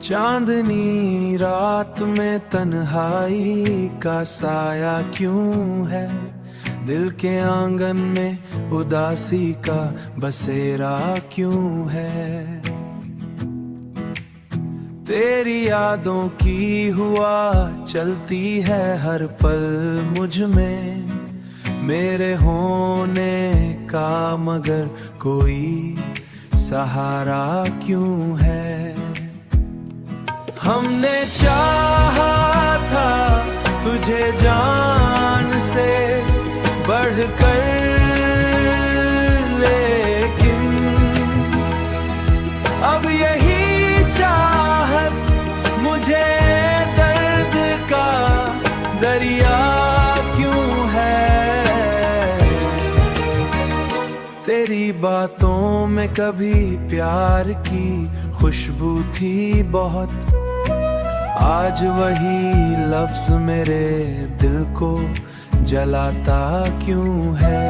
चांदनी रात में तन्हाई का साया क्यों है, दिल के आंगन में उदासी का बसेरा क्यों है। तेरी यादों की हुआ चलती है हर पल मुझ में, मेरे होने का मगर कोई सहारा क्यों है। हमने चाहा था तुझे जान से बढ़कर, लेकिन अब यही चाहत मुझे दर्द का दरिया क्यों है। तेरी बातों में कभी प्यार की खुशबू थी बहुत, आज वही लफ्ज मेरे दिल को जलाता क्यों है।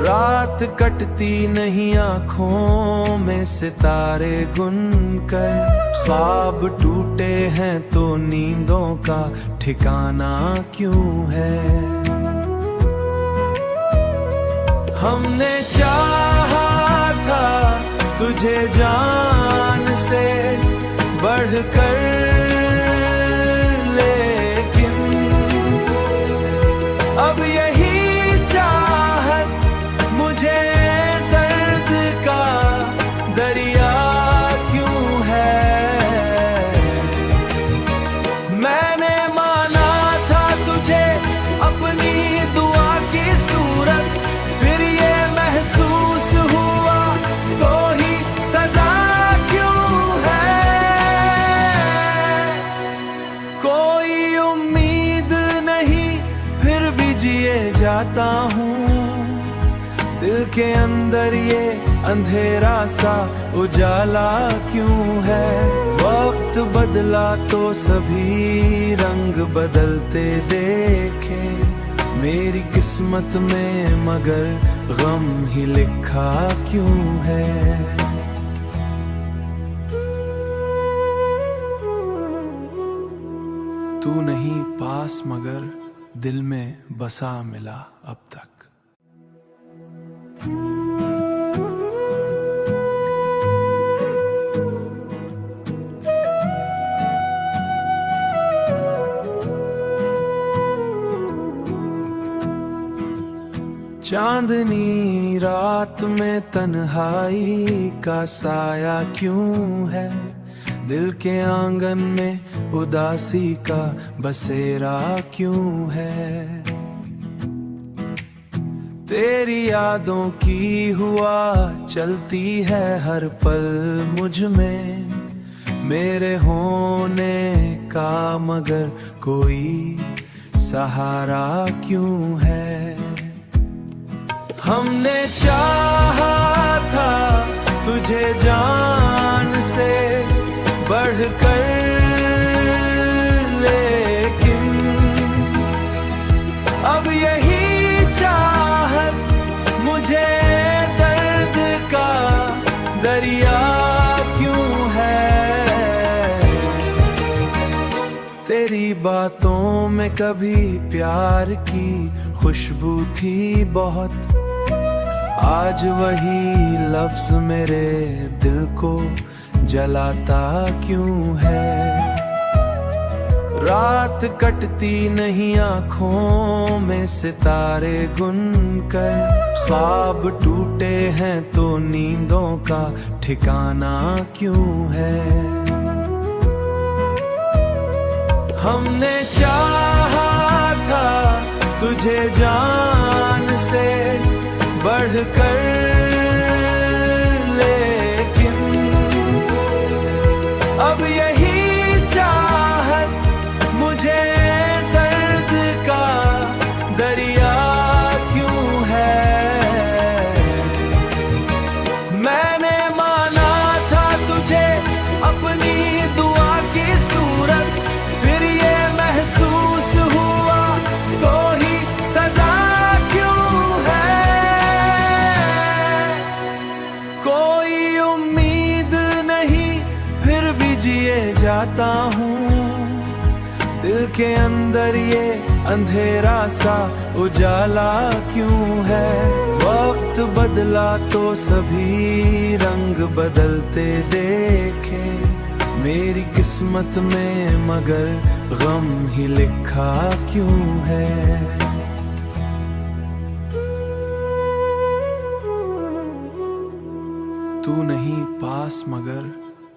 रात कटती नहीं आँखों में सितारे गुनकर, ख्वाब टूटे हैं तो नींदों का ठिकाना क्यों है। हमने चाहा था तुझे जान से बढ़कर, लेकिन अब यही चाहत मुझे दर्द का दरिया क्यों है। मैंने माना था तुझे अपनी दुआ की सूरत, फिर ये महसूस हुआ तो ही सजा क्यों है। कोई उम्मीद नहीं फिर भी जिए जाता हूँ, दिल के अंदर ये अंधेरा सा उजाला क्यों है। वक्त बदला तो सभी रंग बदलते देखे, मेरी किस्मत में मगर गम ही लिखा क्यों है। तू नहीं पास मगर दिल में बसा मिला अब तक। चांदनी रात में तन्हाई का साया क्यों है, दिल के आंगन में उदासी का बसेरा क्यों है। तेरी यादों की हुआ चलती है हर पल मुझ में, मेरे होने का मगर कोई सहारा क्यों है। हमने चाहा था तुझे जान से बढ़कर, लेकिन अब यही चाहत मुझे दर्द का दरिया क्यों है। तेरी बातों में कभी प्यार की खुशबू थी बहुत, आज वही लफ्ज मेरे दिल को जलाता क्यों है। रात कटती नहीं आँखों में सितारे गुनकर, ख्वाब टूटे हैं तो नींदों का ठिकाना क्यों है। हमने चाहा था तुझे जान से बढ़कर, लेकिन अब यही चाहत मुझे दर्द का दरिया क्यों है। मैंने माना था तुझे अपनी दुआ की सूरत, फिर ये महसूस हुआ तो ही सजा क्यों है। कोई उम्मीद नहीं फिर जाता हूँ, दिल के अंदर ये अंधेरा सा उजाला क्यों है। वक्त बदला तो सभी रंग बदलते देखे, मेरी किस्मत में मगर गम ही लिखा क्यों है। तू नहीं पास मगर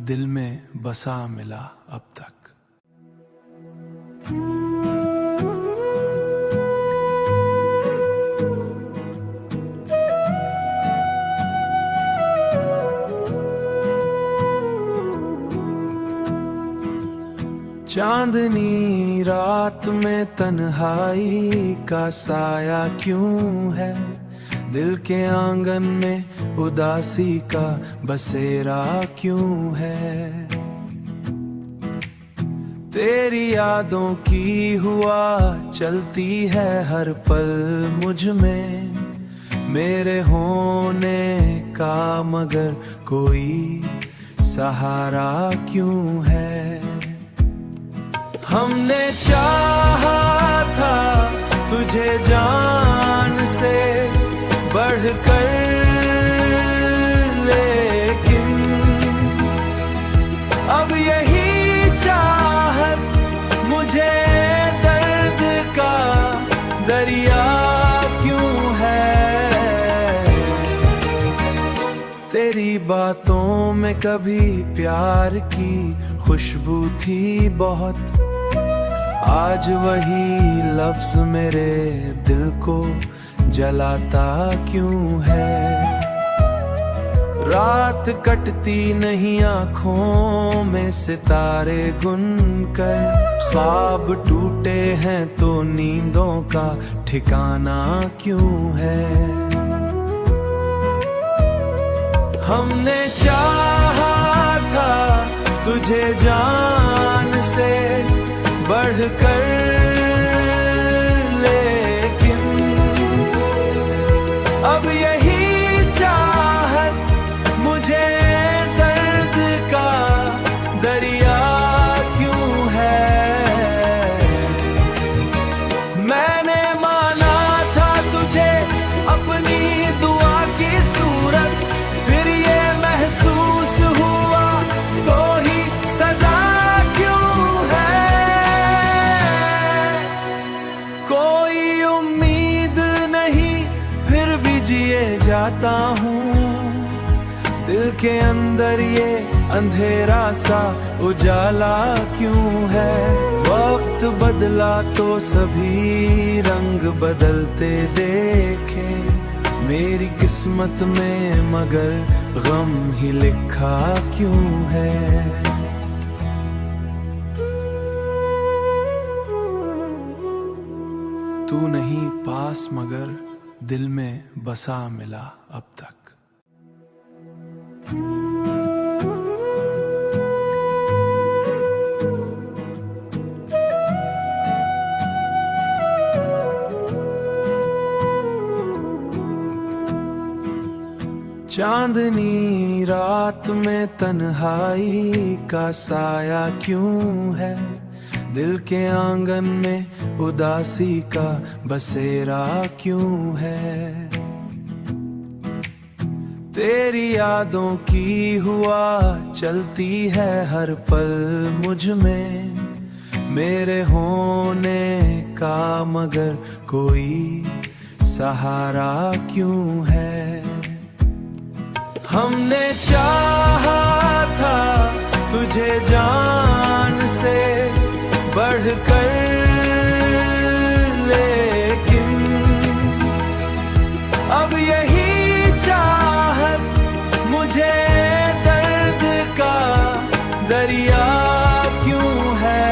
दिल में बसा मिला अब तक। चांदनी रात में तन्हाई का साया क्यों है, दिल के आंगन में उदासी का बसेरा क्यों है। तेरी यादों की हुआ चलती है हर पल मुझ में, मेरे होने का मगर कोई सहारा क्यों है। हमने चाहा था तुझे जान से बढ़कर, लेकिन अब यही चाहत मुझे दर्द का दरिया क्यों है। तेरी बातों में कभी प्यार की खुशबू थी बहुत, आज वही लफ्ज मेरे दिल को जलाता क्यों है। रात कटती नहीं आँखों में सितारे गुनकर, ख्वाब टूटे हैं तो नींदों का ठिकाना क्यों है। हमने चाहा था तुझे जान से बढ़कर, लेकिन अब यही चाहत मुझे दर्द का दरिया क्यों है। मैंने माना था तुझे अपनी दुआ की सूरत, फिर ये महसूस हुआ तो ही सजा क्यों है। कोई उम्मीद नहीं फिर भी जिए जाता हूँ, दिल के अंदर ये अंधेरा सा उजाला क्यों है। वक्त बदला तो सभी रंग बदलते देखे, मेरी किस्मत में मगर गम ही लिखा क्यों है। तू नहीं पास मगर दिल में बसा मिला अब तक। चांदनी रात में तन्हाई का साया क्यों है, दिल के आंगन में उदासी का बसेरा क्यों है। तेरी यादों की हुआ चलती है हर पल मुझ में, मेरे होने का मगर कोई सहारा क्यों है। हमने चाहा था तुझे जान से बढ़कर, लेकिन अब यही चाहत मुझे दर्द का दरिया क्यों है।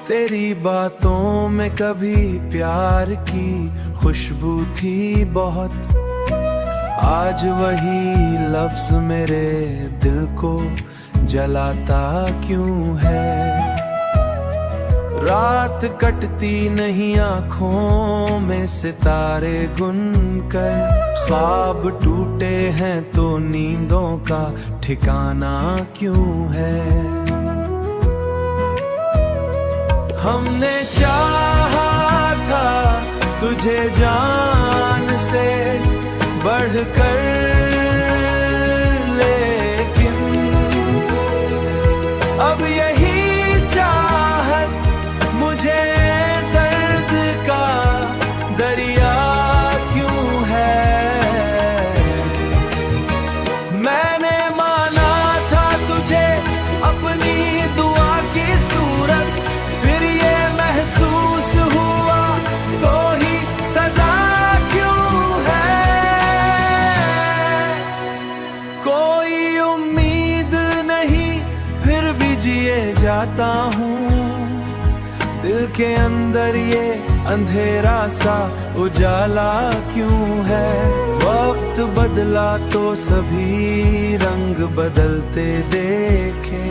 तेरी बातों में कभी प्यार की खुशबू थी बहुत, आज वही लफ्ज मेरे दिल को जलाता क्यों है। रात कटती नहीं आँखों में सितारे गुनकर, ख्वाब टूटे हैं तो नींदों का ठिकाना क्यों है। हमने चाहा था तुझे जान से बढ़कर, लेकिन अब यही चाहत मुझे दर्द का दरिया क्यों है। मैंने माना था तुझे अपनी दुआ की सूरत, फिर ये महसूस हुआ तो ही सजा क्यों है। कोई उम्मीद नहीं फिर भी जिए जाता हूँ, दिल के अंदर ये अंधेरा सा उजाला क्यों है। वक्त बदला तो सभी रंग बदलते देखे,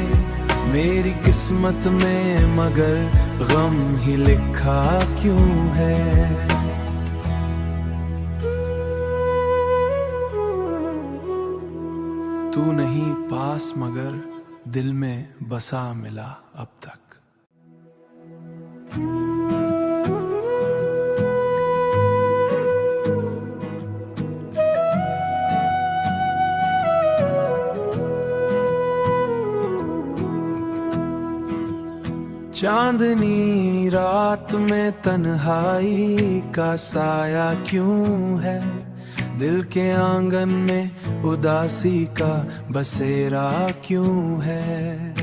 मेरी किस्मत में मगर गम ही लिखा क्यों है। तू नहीं पास मगर दिल में बसा मिला अब तक। चांदनी रात में तन्हाई का साया क्यों है, दिल के आंगन में उदासी का बसेरा क्यों है।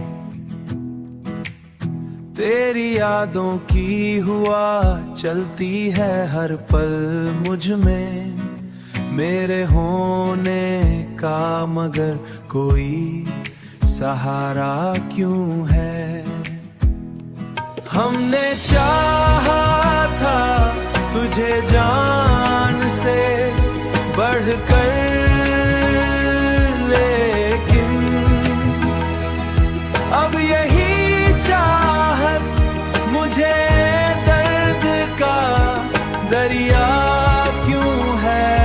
तेरी यादों की हुआ चलती है हर पल मुझ में, मेरे होने का मगर कोई सहारा क्यों है। हमने चाहा था तुझे जान से बढ़कर, लेकिन अब यही चाहत मुझे दर्द का दरिया क्यों है।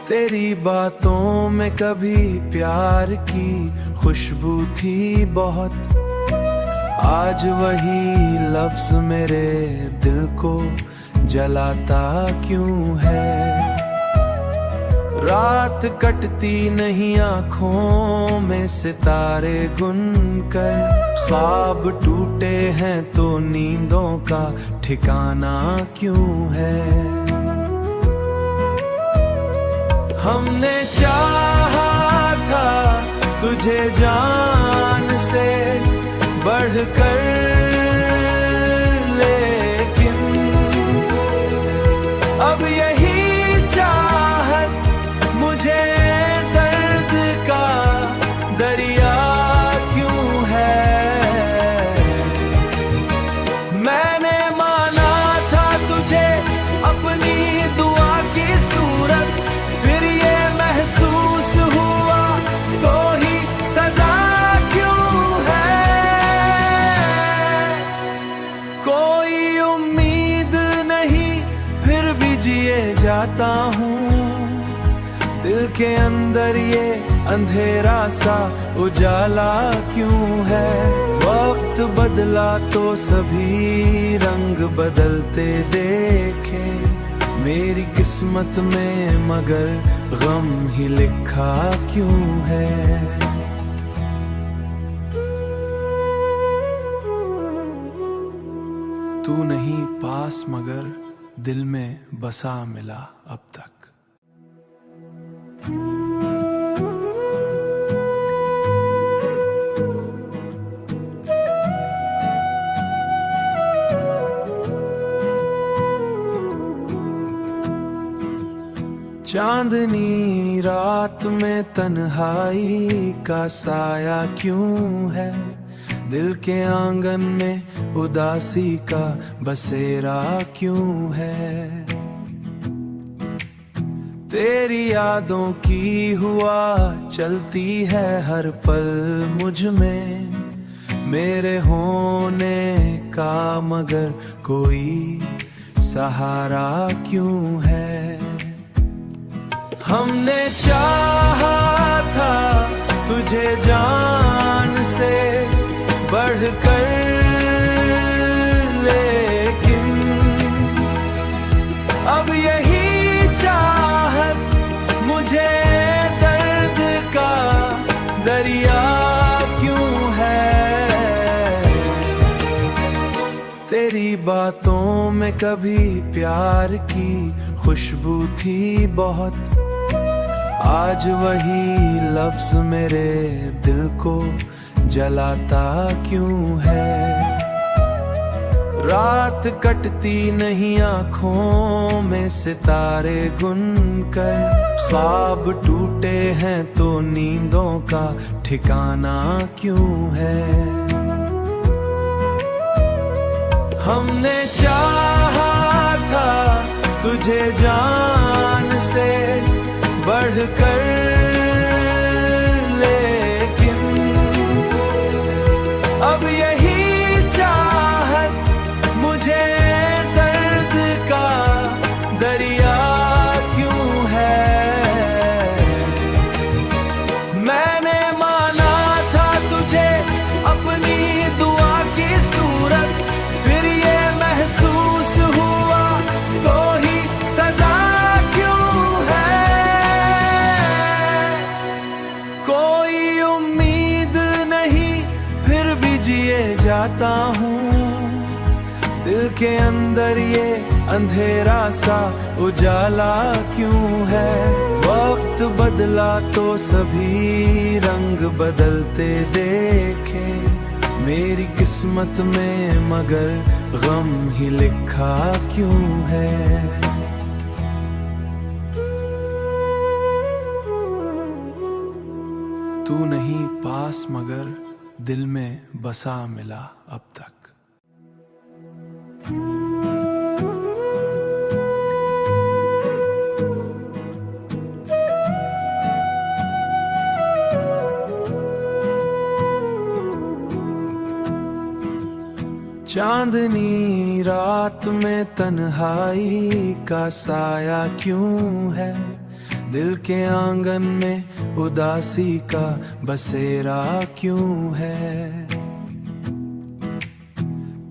तेरी बातों में कभी प्यार की खुशबू थी बहुत, आज वही लफ्ज मेरे दिल को जलाता क्यों है। रात कटती नहीं आँखों में सितारे गुनकर, ख्वाब टूटे हैं तो नींदों का ठिकाना क्यों है। हमने चाहा था तुझे जान से बढ़कर, लेकिन अब यही चाहत मुझे दर्द का दरिया क्यों है। मैंने माना था तुझे अपनी दुआ की सूरत, फिर ये महसूस हुआ तो ही सजा क्यों है। कोई उम्मीद नहीं फिर भी जिए जाता हूँ, दिल के अंदर ये अंधेरा सा उजाला क्यों है। वक्त बदला तो सभी रंग बदलते देखे, मेरी किस्मत में मगर गम ही लिखा क्यों है। तू नहीं पास मगर दिल में बसा मिला अब तक। चांदनी रात में तन्हाई का साया क्यों है, दिल के आंगन में उदासी का बसेरा क्यों है। तेरी यादों की हुआ चलती है हर पल मुझ में, मेरे होने का मगर कोई सहारा क्यों है। हमने चाहा था तुझे जान से बढ़कर, लेकिन अब यही चाहत मुझे दर्द का दरिया क्यों है। तेरी बातों में कभी प्यार की खुशबू थी बहुत, आज वही लफ्ज मेरे दिल को जलाता क्यों है। रात कटती नहीं आँखों में सितारे गुनकर, ख्वाब टूटे हैं तो नींदों का ठिकाना क्यों है। हमने चाहा था तुझे जान से बढ़कर, लेकिन अब यही चाहत मुझे दर्द का दरिया क्यों है। मैंने माना था तुझे अपनी दुआ की सूरत, फिर ये महसूस हुआ तो ही सजा क्यों है। कोई उम्मीद नहीं फिर भी जिए जाता हूँ, दिल के अंदर ये अंधेरा सा उजाला क्यों है। वक्त बदला तो सभी रंग बदलते देखे, मेरी किस्मत में मगर गम ही लिखा क्यों है। तू नहीं पास मगर दिल में बसा मिला अब तक। चांदनी रात में तन्हाई का साया क्यों है, दिल के आंगन में उदासी का बसेरा क्यों है।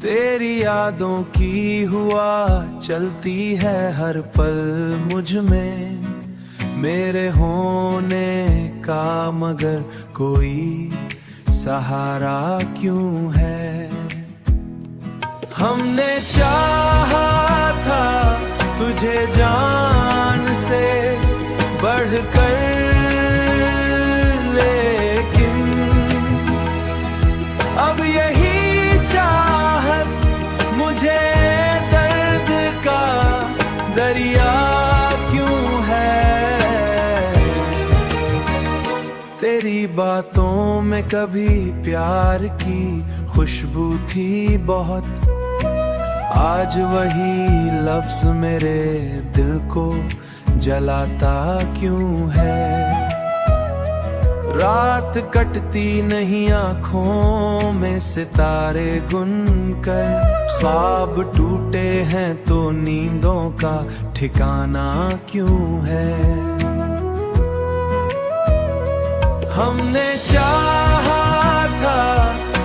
तेरी यादों की हुआ चलती है हर पल मुझ में, मेरे होने का मगर कोई सहारा क्यों है। हमने चाहा था तुझे जान से बढ़कर, लेकिन अब यही चाहत मुझे दर्द का दरिया क्यों है। तेरी बातों में कभी प्यार की खुशबू थी बहुत, आज वही लफ्ज मेरे दिल को जलाता क्यों है। रात कटती नहीं आँखों में सितारे गुनकर, ख्वाब टूटे हैं तो नींदों का ठिकाना क्यों है। हमने चाहा था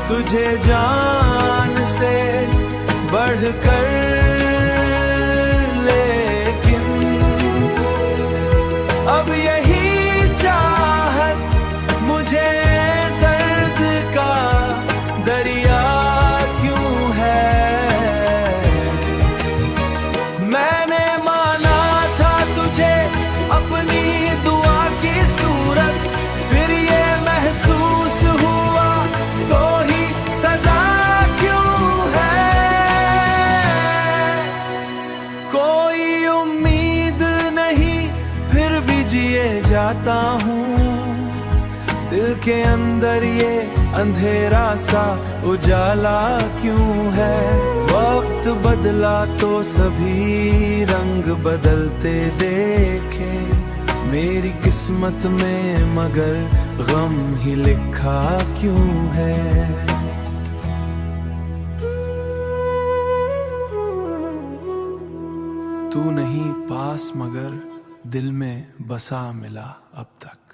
तुझे जान से बढ़कर, लेकिन अब यही चाहत मुझे दर्द का दरिया क्यों है। मैंने माना था तुझे अपनी दुआ की सूरत, फिर ये महसूस हुआ तो ही सजा क्यों है। कोई उम्मीद नहीं फिर भी जिए जाता हूँ, दिल के अंदर ये अंधेरा सा उजाला क्यों है। वक्त बदला तो सभी रंग बदलते देखे, मेरी किस्मत में मगर गम ही लिखा क्यों है। तू नहीं पास मगर दिल में बसा मिला अब तक।